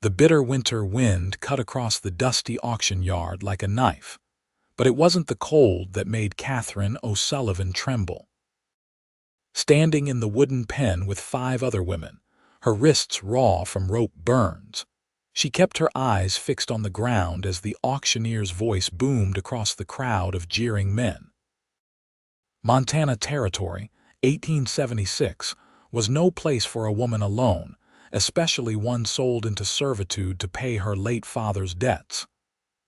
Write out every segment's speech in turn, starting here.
The bitter winter wind cut across the dusty auction yard like a knife, but it wasn't the cold that made Katherine O'Sullivan tremble. Standing in the wooden pen with 5 other women, her wrists raw from rope burns, she kept her eyes fixed on the ground as the auctioneer's voice boomed across the crowd of jeering men. Montana Territory, 1876, was no place for a woman alone, especially one sold into servitude to pay her late father's debts.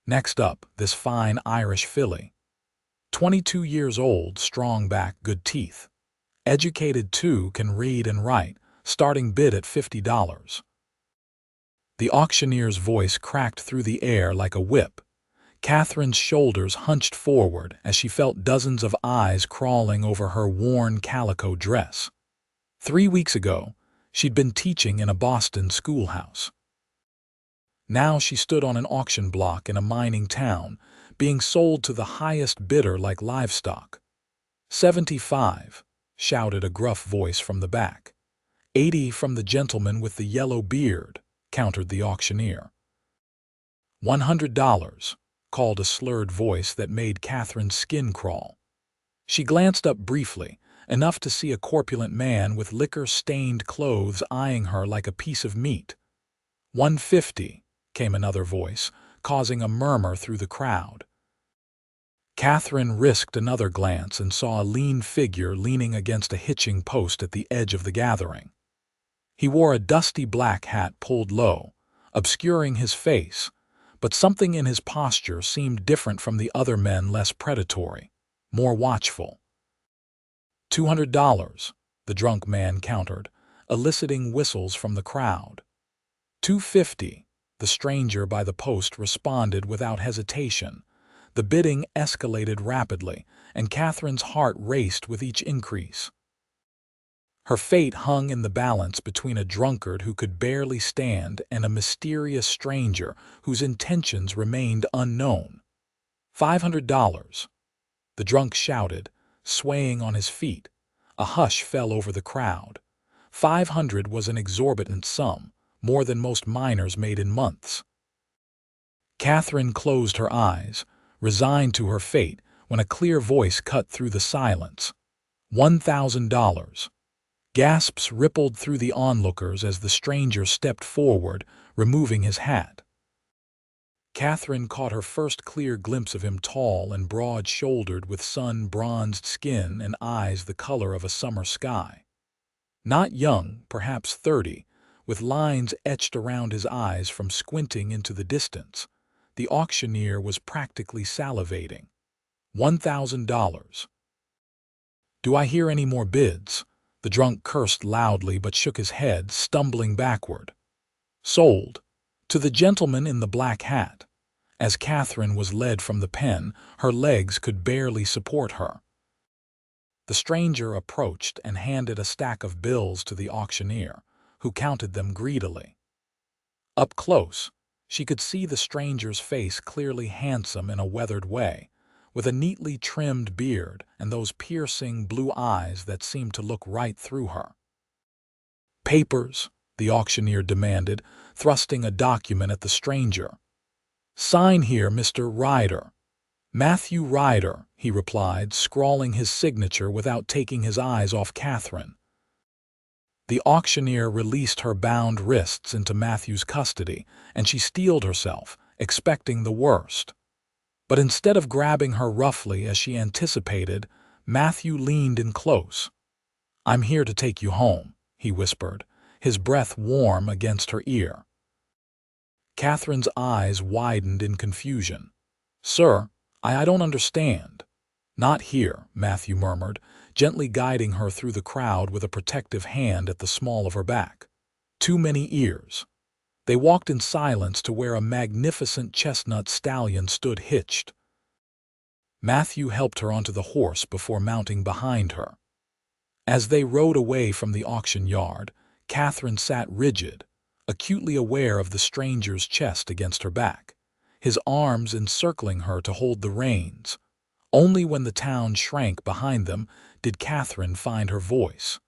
Next up, this fine Irish filly. 22 years old, strong back, good teeth. Educated too, can read and write, starting bid at $50. The auctioneer's voice cracked through the air like a whip. Katherine's shoulders hunched forward as she felt dozens of eyes crawling over her worn calico dress. 3 weeks ago, she'd been teaching in a Boston schoolhouse. Now she stood on an auction block in a mining town, being sold to the highest bidder like livestock. 75, shouted a gruff voice from the back. 80 from the gentleman with the yellow beard, countered the auctioneer. $100, called a slurred voice that made Katherine's skin crawl. She glanced up briefly, enough to see a corpulent man with liquor-stained clothes eyeing her like a piece of meat. $150, came another voice, causing a murmur through the crowd. Katherine risked another glance and saw a lean figure leaning against a hitching post at the edge of the gathering. He wore a dusty black hat pulled low, obscuring his face, but something in his posture seemed different from the other men, less predatory, more watchful. $200, the drunk man countered, eliciting whistles from the crowd. $250, the stranger by the post responded without hesitation. The bidding escalated rapidly, and Katherine's heart raced with each increase. Her fate hung in the balance between a drunkard who could barely stand and a mysterious stranger whose intentions remained unknown. $500, the drunk shouted, swaying on his feet. A hush fell over the crowd. 500 was an exorbitant sum, more than most miners made in months. Katherine closed her eyes, resigned to her fate, when a clear voice cut through the silence. $1,000. Gasps rippled through the onlookers as the stranger stepped forward, removing his hat. Katherine caught her first clear glimpse of him, tall and broad-shouldered with sun-bronzed skin and eyes the color of a summer sky. Not young, perhaps 30, with lines etched around his eyes from squinting into the distance. The auctioneer was practically salivating. $1,000. Do I hear any more bids? The drunk cursed loudly but shook his head, stumbling backward. Sold. To the gentleman in the black hat. As Katherine was led from the pen, her legs could barely support her. The stranger approached and handed a stack of bills to the auctioneer, who counted them greedily. Up close, she could see the stranger's face, clearly handsome in a weathered way, with a neatly trimmed beard and those piercing blue eyes that seemed to look right through her. Papers, the auctioneer demanded, thrusting a document at the stranger. Sign here, Mr. Ryder. Matthew Ryder, he replied, scrawling his signature without taking his eyes off Katherine. The auctioneer released her bound wrists into Matthew's custody, and she steeled herself, expecting the worst. But instead of grabbing her roughly as she anticipated, Matthew leaned in close. I'm here to take you home, he whispered, his breath warm against her ear. Katherine's eyes widened in confusion. Sir, I don't understand. Not here, Matthew murmured, gently guiding her through the crowd with a protective hand at the small of her back. Too many ears. They walked in silence to where a magnificent chestnut stallion stood hitched. Matthew helped her onto the horse before mounting behind her. As they rode away from the auction yard, Katherine sat rigid, acutely aware of the stranger's chest against her back, his arms encircling her to hold the reins. Only when the town shrank behind them did Katherine find her voice.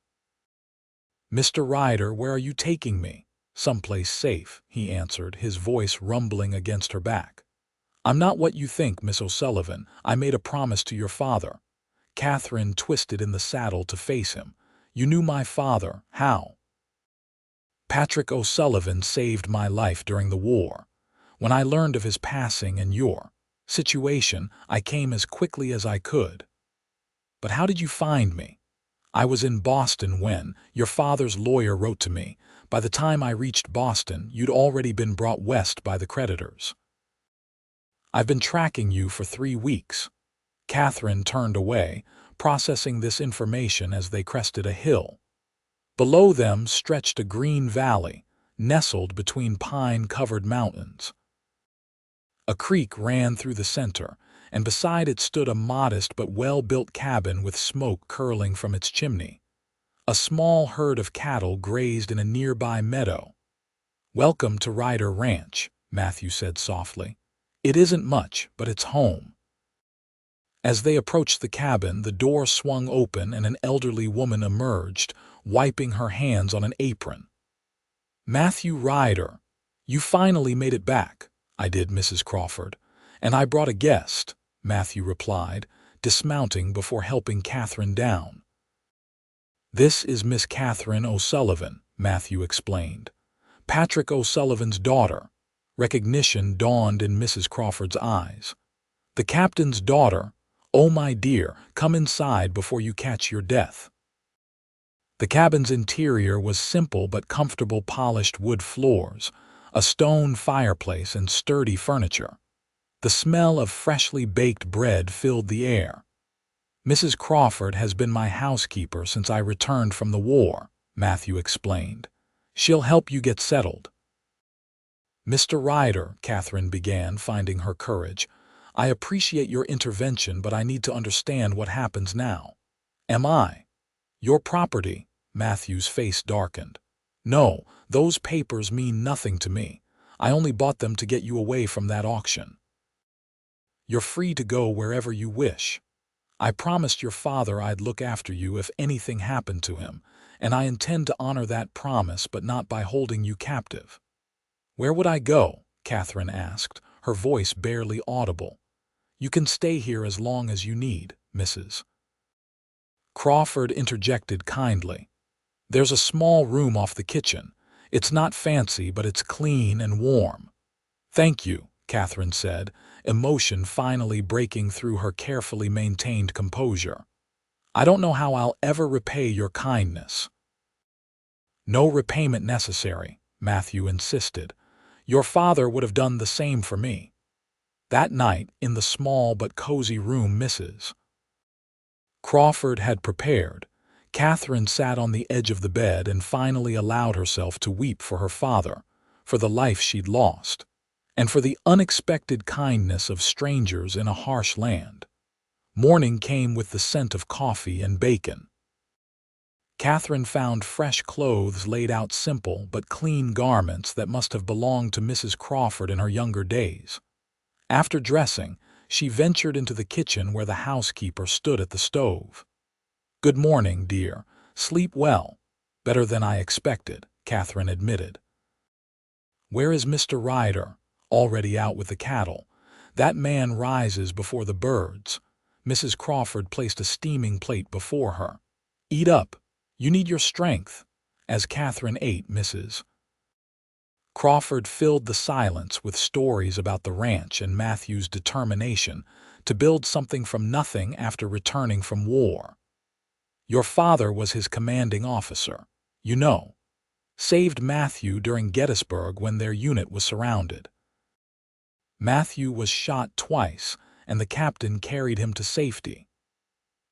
Mr. Ryder, where are you taking me? "Someplace safe," he answered, his voice rumbling against her back. "I'm not what you think, Miss O'Sullivan. I made a promise to your father." Katherine twisted in the saddle to face him. "You knew my father. How?" "Patrick O'Sullivan saved my life during the war. When I learned of his passing and your situation, I came as quickly as I could." "But how did you find me?" "I was in Boston when your father's lawyer wrote to me. By the time I reached Boston, you'd already been brought west by the creditors. I've been tracking you for 3 weeks." Katherine turned away, processing this information as they crested a hill. Below them stretched a green valley, nestled between pine-covered mountains. A creek ran through the center, and beside it stood a modest but well-built cabin with smoke curling from its chimney. A small herd of cattle grazed in a nearby meadow. "Welcome to Ryder Ranch," Matthew said softly. "It isn't much, but it's home." As they approached the cabin, the door swung open and an elderly woman emerged, wiping her hands on an apron. "Matthew Ryder, you finally made it back." "I did, Mrs. Crawford. And I brought a guest," Matthew replied, dismounting before helping Katherine down. "This is Miss Katherine O'Sullivan," Matthew explained. "Patrick O'Sullivan's daughter." Recognition dawned in Mrs. Crawford's eyes. "The captain's daughter? Oh, my dear, come inside before you catch your death." The cabin's interior was simple but comfortable, polished wood floors, a stone fireplace, and sturdy furniture. The smell of freshly baked bread filled the air. "Mrs. Crawford has been my housekeeper since I returned from the war," Matthew explained. "She'll help you get settled." "Mr. Ryder," Katherine began, finding her courage, "I appreciate your intervention, but I need to understand what happens now." "Am I your property?" Matthew's face darkened. "No, those papers mean nothing to me. I only bought them to get you away from that auction. You're free to go wherever you wish. I promised your father I'd look after you if anything happened to him, and I intend to honor that promise, but not by holding you captive." "Where would I go?" Katherine asked, her voice barely audible. "You can stay here as long as you need, Mrs. Crawford interjected kindly. "There's a small room off the kitchen. It's not fancy, but it's clean and warm." "Thank you," Katherine said, emotion finally breaking through her carefully maintained composure. "I don't know how I'll ever repay your kindness." "No repayment necessary," Matthew insisted. "Your father would have done the same for me." That night, in the small but cozy room Mrs. Crawford had prepared, Katherine sat on the edge of the bed and finally allowed herself to weep for her father, for the life she'd lost, and for the unexpected kindness of strangers in a harsh land. Morning came with the scent of coffee and bacon. Katherine found fresh clothes laid out, simple but clean garments that must have belonged to Mrs. Crawford in her younger days. After dressing, she ventured into the kitchen where the housekeeper stood at the stove. "Good morning, dear. Sleep well." "Better than I expected," Katherine admitted. "Where is Mr. Ryder?" "Already out with the cattle. That man rises before the birds." Mrs. Crawford placed a steaming plate before her. "Eat up. You need your strength." As Katherine ate, Mrs. Crawford filled the silence with stories about the ranch and Matthew's determination to build something from nothing after returning from war. "Your father was his commanding officer, you know. Saved Matthew during Gettysburg when their unit was surrounded. Matthew was shot twice, and the captain carried him to safety."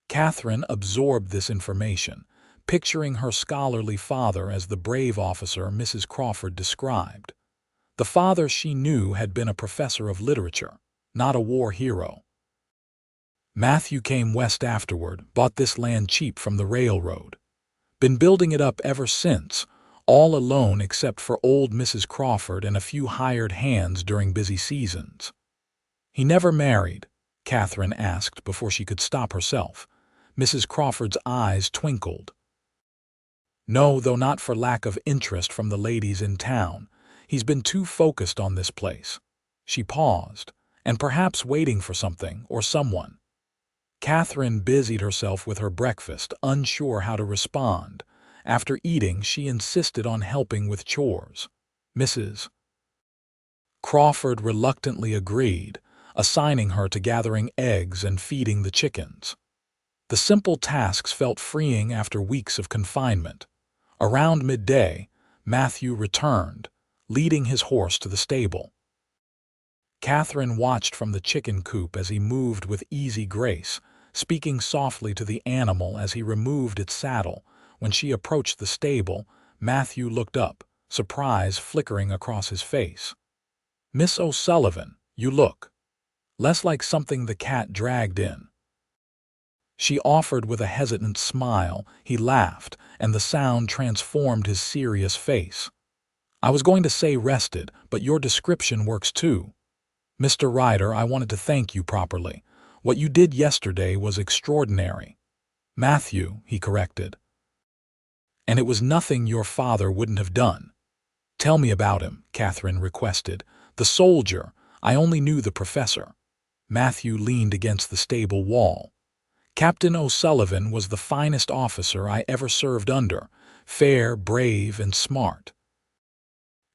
Katherine absorbed this information, picturing her scholarly father as the brave officer Mrs. Crawford described. The father she knew had been a professor of literature, not a war hero. "Matthew came west afterward, bought this land cheap from the railroad. Been building it up ever since, all alone except for old Mrs. Crawford and a few hired hands during busy seasons." "He never married?" Katherine asked before she could stop herself. Mrs. Crawford's eyes twinkled. No, though not for lack of interest from the ladies in town. He's been too focused on this place. She paused, and perhaps waiting for something or someone. Katherine busied herself with her breakfast, unsure how to respond. After eating, she insisted on helping with chores. Mrs. Crawford reluctantly agreed, assigning her to gathering eggs and feeding the chickens. The simple tasks felt freeing after weeks of confinement. Around midday, Matthew returned, leading his horse to the stable. Katherine watched from the chicken coop as he moved with easy grace, speaking softly to the animal as he removed its saddle. When she approached the stable, Matthew looked up, surprise flickering across his face. "Miss O'Sullivan, you look less like something the cat dragged in." She offered with a hesitant smile. He laughed, and the sound transformed his serious face. "I was going to say rested, but your description works too. Mr. Ryder, I wanted to thank you properly. What you did yesterday was extraordinary." "Matthew," he corrected. "And it was nothing your father wouldn't have done." "Tell me about him," Katherine requested. "The soldier. I only knew the professor." Matthew leaned against the stable wall. "Captain O'Sullivan was the finest officer I ever served under, fair, brave, and smart.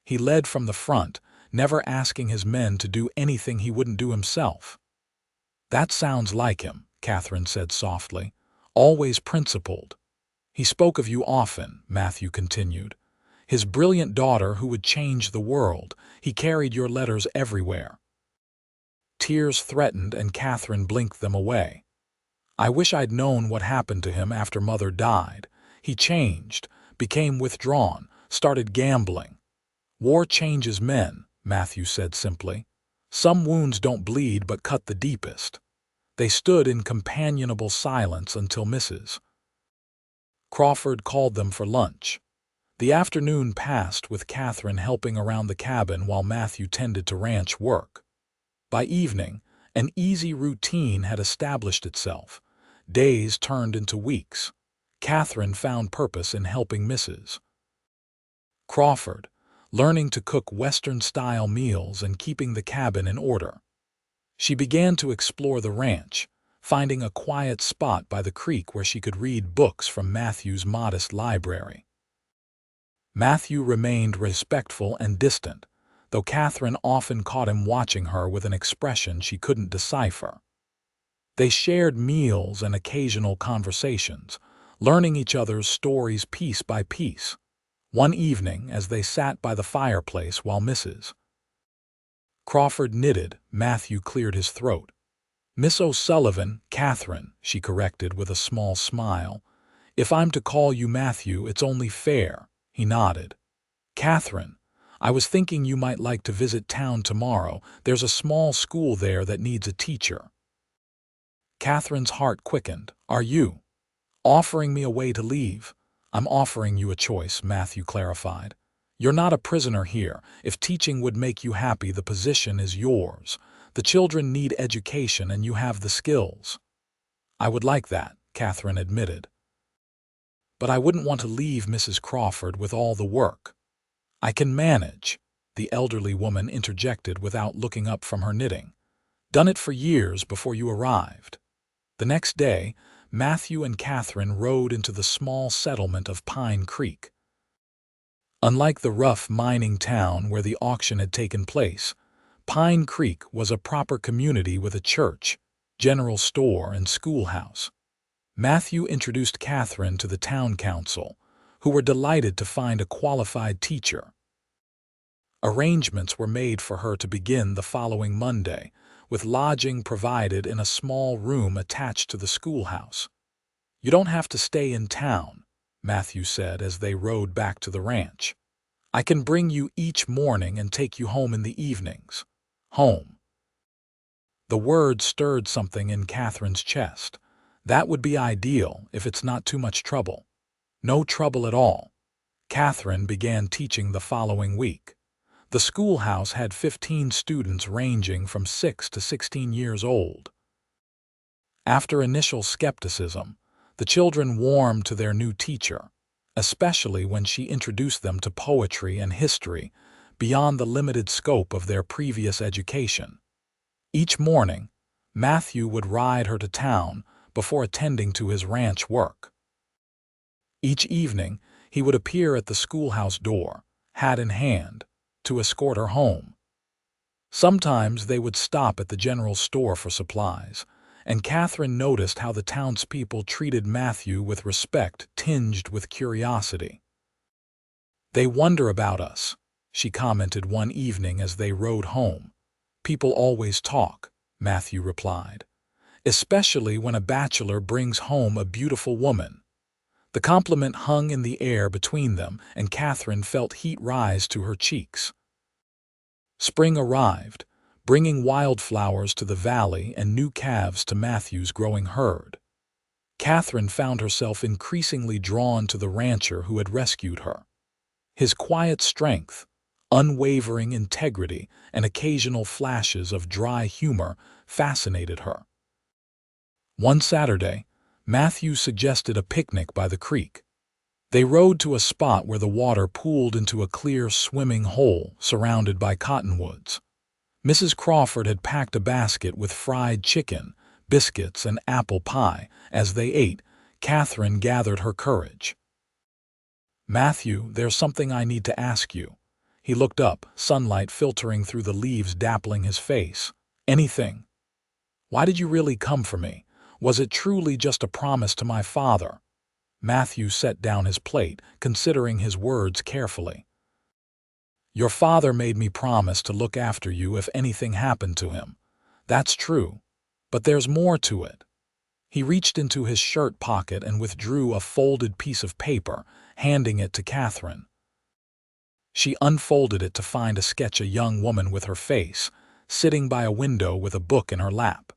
He led from the front, never asking his men to do anything he wouldn't do himself." "That sounds like him," Katherine said softly. "Always principled." "He spoke of you often," Matthew continued. "His brilliant daughter who would change the world. He carried your letters everywhere." Tears threatened, and Katherine blinked them away. "I wish I'd known what happened to him after Mother died. He changed, became withdrawn, started gambling." "War changes men," Matthew said simply. "Some wounds don't bleed but cut the deepest." They stood in companionable silence until Mrs. Crawford called them for lunch. The afternoon passed with Katherine helping around the cabin while Matthew tended to ranch work. By evening, an easy routine had established itself. Days turned into weeks. Katherine found purpose in helping Mrs. Crawford, learning to cook Western-style meals and keeping the cabin in order. She began to explore the ranch, finding a quiet spot by the creek where she could read books from Matthew's modest library. Matthew remained respectful and distant, though Katherine often caught him watching her with an expression she couldn't decipher. They shared meals and occasional conversations, learning each other's stories piece by piece. One evening, as they sat by the fireplace while Mrs. Crawford knitted, Matthew cleared his throat. "Miss O'Sullivan, Katherine," she corrected with a small smile. "If I'm to call you Matthew, it's only fair." He nodded. "Katherine, I was thinking you might like to visit town tomorrow. There's a small school there that needs a teacher." Katherine's heart quickened. "Are you offering me a way to leave?" "I'm offering you a choice," Matthew clarified. "You're not a prisoner here. If teaching would make you happy, the position is yours. The children need education and you have the skills." "I would like that," Katherine admitted. "But I wouldn't want to leave Mrs. Crawford with all the work." "I can manage," the elderly woman interjected without looking up from her knitting. "Done it for years before you arrived." The next day, Matthew and Katherine rode into the small settlement of Pine Creek. Unlike the rough mining town where the auction had taken place, Pine Creek was a proper community with a church, general store, and schoolhouse. Matthew introduced Katherine to the town council, who were delighted to find a qualified teacher. Arrangements were made for her to begin the following Monday, with lodging provided in a small room attached to the schoolhouse. "You don't have to stay in town," Matthew said as they rode back to the ranch. "I can bring you each morning and take you home in the evenings." Home. The word stirred something in Katherine's chest. That would be ideal if it's not too much trouble. No trouble at all. Katherine began teaching the following week. The schoolhouse had 15 students ranging from 6 to 16 years old. After initial skepticism, the children warmed to their new teacher. especially when she introduced them to poetry and history beyond the limited scope of their previous education. Each morning, Matthew would ride her to town before attending to his ranch work. Each evening, he would appear at the schoolhouse door, hat in hand, to escort her home. Sometimes they would stop at the general store for supplies, and Katherine noticed how the townspeople treated Matthew with respect tinged with curiosity. "They wonder about us," she commented one evening as they rode home. "People always talk," Matthew replied, "especially when a bachelor brings home a beautiful woman." The compliment hung in the air between them, and Katherine felt heat rise to her cheeks. Spring arrived, bringing wildflowers to the valley and new calves to Matthew's growing herd. Katherine found herself increasingly drawn to the rancher who had rescued her. His quiet strength, unwavering integrity, and occasional flashes of dry humor fascinated her. One Saturday, Matthew suggested a picnic by the creek. They rode to a spot where the water pooled into a clear swimming hole surrounded by cottonwoods. Mrs. Crawford had packed a basket with fried chicken, biscuits, and apple pie. As they ate, Katherine gathered her courage. "Matthew, there's something I need to ask you." He looked up, sunlight filtering through the leaves dappling his face. "Anything? Why did you really come for me? Was it truly just a promise to my father?" Matthew set down his plate, considering his words carefully. "Your father made me promise to look after you if anything happened to him. That's true, but there's more to it." He reached into his shirt pocket and withdrew a folded piece of paper, handing it to Katherine. She unfolded it to find a sketch of a young woman with her face, sitting by a window with a book in her lap.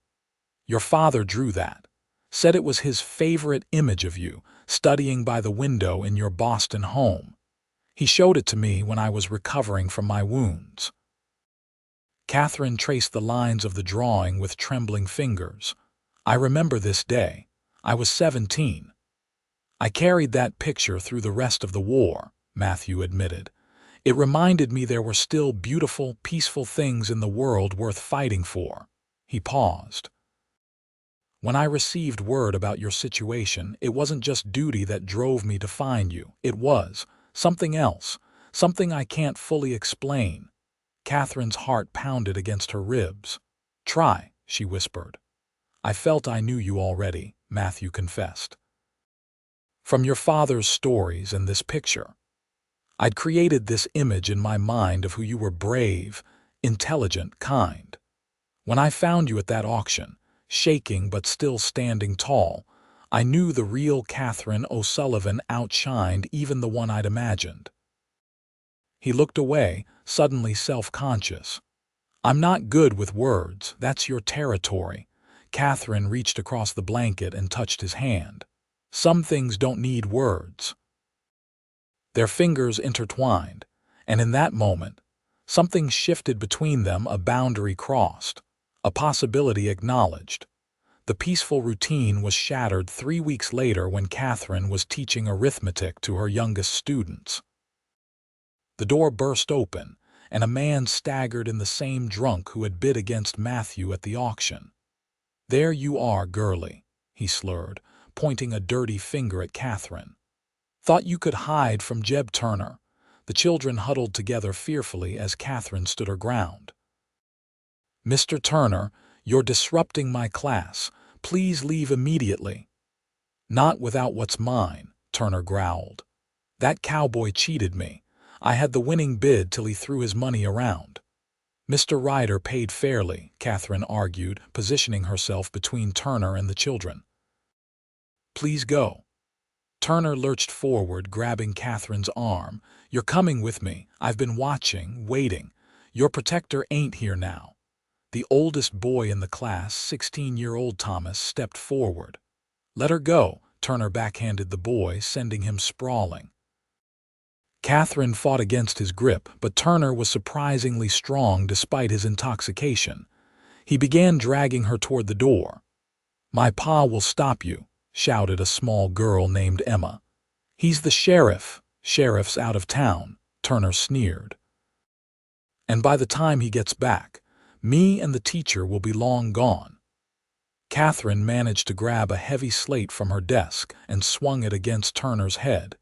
"Your father drew that. Said it was his favorite image of you, studying by the window in your Boston home. He showed it to me when I was recovering from my wounds." Katherine traced the lines of the drawing with trembling fingers. "I remember this day. I was 17. I carried that picture through the rest of the war," Matthew admitted. "It reminded me there were still beautiful, peaceful things in the world worth fighting for." He paused. "When I received word about your situation, it wasn't just duty that drove me to find you. It was something else, something I can't fully explain." Katherine's heart pounded against her ribs. "Try," she whispered. "I felt I knew you already," Matthew confessed. "From your father's stories and this picture. I'd created this image in my mind of who you were: brave, intelligent, kind. When I found you at that auction, shaking but still standing tall, I knew the real Katherine O'Sullivan outshined even the one I'd imagined." He looked away, suddenly self-conscious. "I'm not good with words, that's your territory." Katherine reached across the blanket and touched his hand. "Some things don't need words." Their fingers intertwined, and in that moment, something shifted between them, a boundary crossed, a possibility acknowledged. The peaceful routine was shattered 3 weeks later when Katherine was teaching arithmetic to her youngest students. The door burst open, and a man staggered in the same drunk who had bid against Matthew at the auction. "There you are, girlie," he slurred, pointing a dirty finger at Katherine. "Thought you could hide from Jeb Turner." The children huddled together fearfully as Katherine stood her ground. "Mr. Turner, you're disrupting my class. Please leave immediately." "Not without what's mine," Turner growled. "That cowboy cheated me. I had the winning bid till he threw his money around." "Mr. Ryder paid fairly," Katherine argued, positioning herself between Turner and the children. "Please go." Turner lurched forward, grabbing Katherine's arm. "You're coming with me. I've been watching, waiting. Your protector ain't here now." The oldest boy in the class, 16-year-old Thomas, stepped forward. "Let her go," Turner backhanded the boy, sending him sprawling. Katherine fought against his grip, but Turner was surprisingly strong despite his intoxication. He began dragging her toward the door. "My pa will stop you," shouted a small girl named Emma. "He's the sheriff. Sheriff's out of town," Turner sneered. "And by the time he gets back, me and the teacher will be long gone." Katherine managed to grab a heavy slate from her desk and swung it against Turner's head.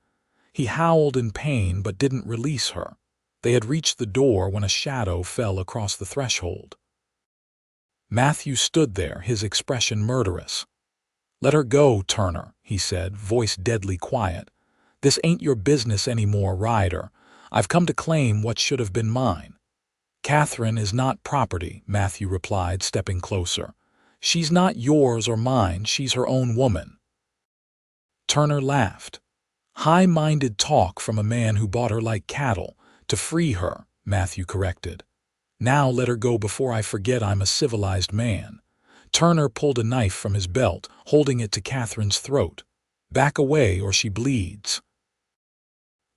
He howled in pain but didn't release her. They had reached the door when a shadow fell across the threshold. Matthew stood there, his expression murderous. "Let her go, Turner," he said, voice deadly quiet. "This ain't your business anymore, Ryder. I've come to claim what should have been mine." "Katherine is not property," Matthew replied, stepping closer. "She's not yours or mine, she's her own woman." Turner laughed. "High-minded talk from a man who bought her like cattle, to free her," Matthew corrected. "Now let her go before I forget I'm a civilized man." Turner pulled a knife from his belt, holding it to Katherine's throat. "Back away or she bleeds."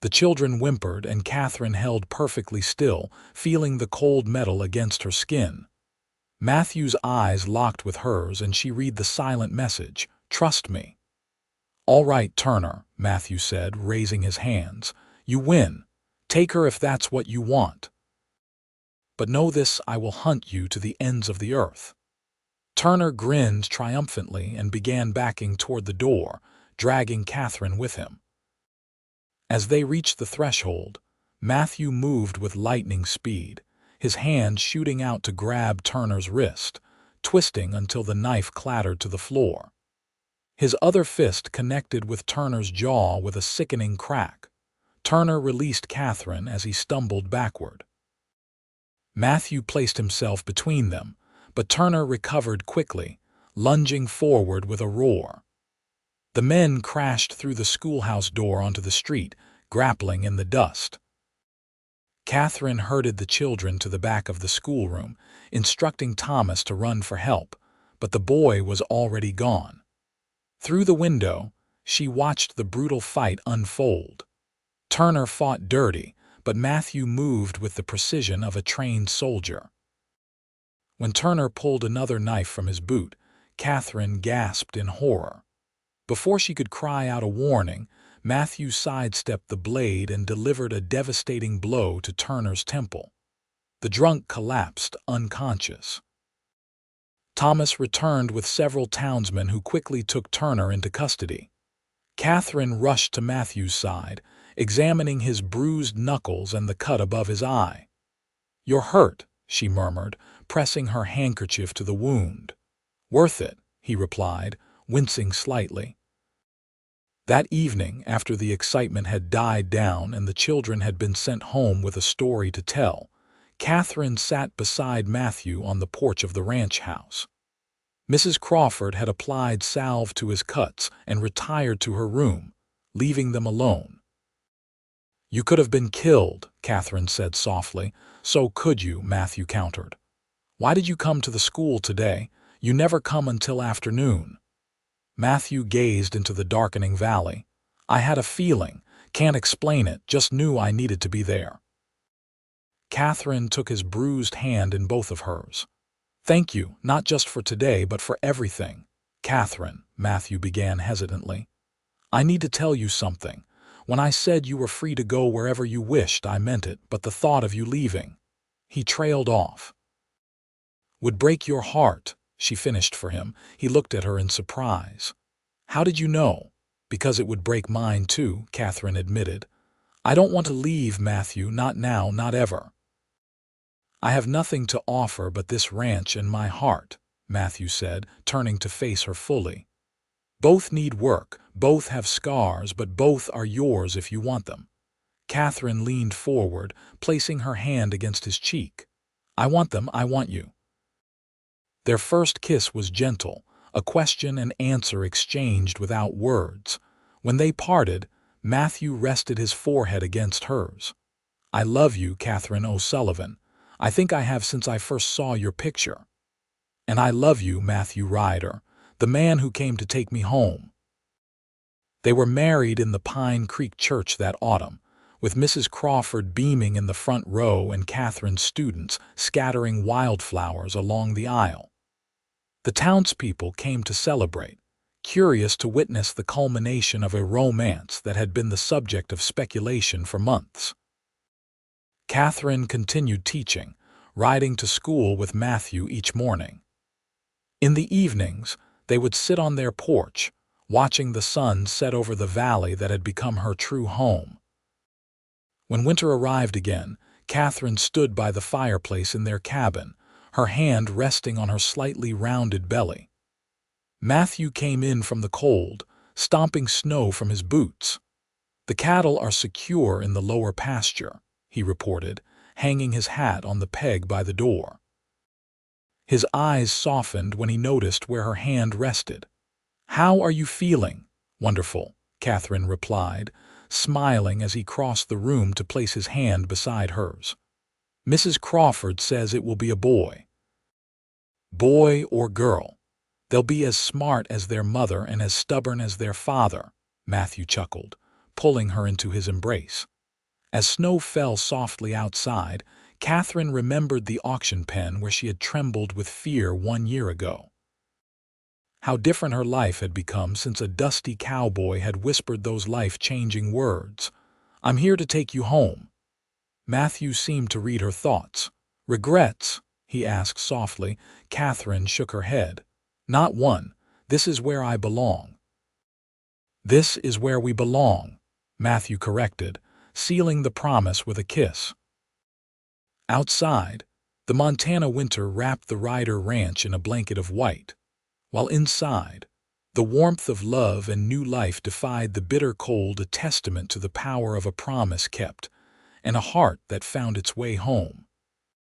The children whimpered and Katherine held perfectly still, feeling the cold metal against her skin. Matthew's eyes locked with hers and she read the silent message, "Trust me." "All right, Turner," Matthew said, raising his hands. "You win. Take her if that's what you want. But know this, I will hunt you to the ends of the earth." Turner grinned triumphantly and began backing toward the door, dragging Katherine with him. As they reached the threshold, Matthew moved with lightning speed, his hand shooting out to grab Turner's wrist, twisting until the knife clattered to the floor. His other fist connected with Turner's jaw with a sickening crack. Turner released Katherine as he stumbled backward. Matthew placed himself between them, but Turner recovered quickly, lunging forward with a roar. The men crashed through the schoolhouse door onto the street, grappling in the dust. Katherine herded the children to the back of the schoolroom, instructing Thomas to run for help, but the boy was already gone. Through the window, she watched the brutal fight unfold. Turner fought dirty, but Matthew moved with the precision of a trained soldier. When Turner pulled another knife from his boot, Katherine gasped in horror. Before she could cry out a warning, Matthew sidestepped the blade and delivered a devastating blow to Turner's temple. The drunk collapsed, unconscious. Thomas returned with several townsmen who quickly took Turner into custody. Katherine rushed to Matthew's side, examining his bruised knuckles and the cut above his eye. "You're hurt," she murmured, pressing her handkerchief to the wound. "Worth it," he replied, wincing slightly. That evening, after the excitement had died down and the children had been sent home with a story to tell, Katherine sat beside Matthew on the porch of the ranch house. Mrs. Crawford had applied salve to his cuts and retired to her room, leaving them alone. "You could have been killed," Katherine said softly. "So could you," Matthew countered. "Why did you come to the school today? You never come until afternoon." Matthew gazed into the darkening valley. "I had a feeling. Can't explain it, just knew I needed to be there." Katherine took his bruised hand in both of hers. "Thank you, not just for today, but for everything." "Katherine," Matthew began hesitantly, "I need to tell you something. When I said you were free to go wherever you wished, I meant it, but the thought of you leaving—" He trailed off. "Would break your heart," she finished for him. He looked at her in surprise. "How did you know?" "Because it would break mine too," Katherine admitted. "I don't want to leave, Matthew, not now, not ever." "I have nothing to offer but this ranch and my heart," Matthew said, turning to face her fully. "Both need work, both have scars, but both are yours if you want them." Katherine leaned forward, placing her hand against his cheek. "I want them, I want you." Their first kiss was gentle, a question and answer exchanged without words. When they parted, Matthew rested his forehead against hers. "I love you, Katherine O'Sullivan. I think I have since I first saw your picture. And I love you, Matthew Ryder, the man who came to take me home." They were married in the Pine Creek Church that autumn, with Mrs. Crawford beaming in the front row and Katherine's students scattering wildflowers along the aisle. The townspeople came to celebrate. curious to witness the culmination of a romance that had been the subject of speculation for months. Katherine continued teaching, riding to school with Matthew each morning. In the evenings, they would sit on their porch, watching the sun set over the valley that had become her true home. When winter arrived again, Katherine stood by the fireplace in their cabin, her hand resting on her slightly rounded belly. Matthew came in from the cold, stomping snow from his boots. "The cattle are secure in the lower pasture," he reported, hanging his hat on the peg by the door. His eyes softened when he noticed where her hand rested. "How are you feeling?" "Wonderful," Katherine replied, smiling as he crossed the room to place his hand beside hers. "Mrs. Crawford says it will be a boy." "Boy or girl? They'll be as smart as their mother and as stubborn as their father," Matthew chuckled, pulling her into his embrace. As snow fell softly outside, Katherine remembered the auction pen where she had trembled with fear 1 year ago. How different her life had become since a dusty cowboy had whispered those life-changing words. "I'm here to take you home." Matthew seemed to read her thoughts. "Regrets?" he asked softly. Katherine shook her head. "Not one. This is where I belong." "This is where we belong," Matthew corrected, sealing the promise with a kiss. Outside, the Montana winter wrapped the Ryder Ranch in a blanket of white, while inside, the warmth of love and new life defied the bitter cold, a testament to the power of a promise kept and a heart that found its way home.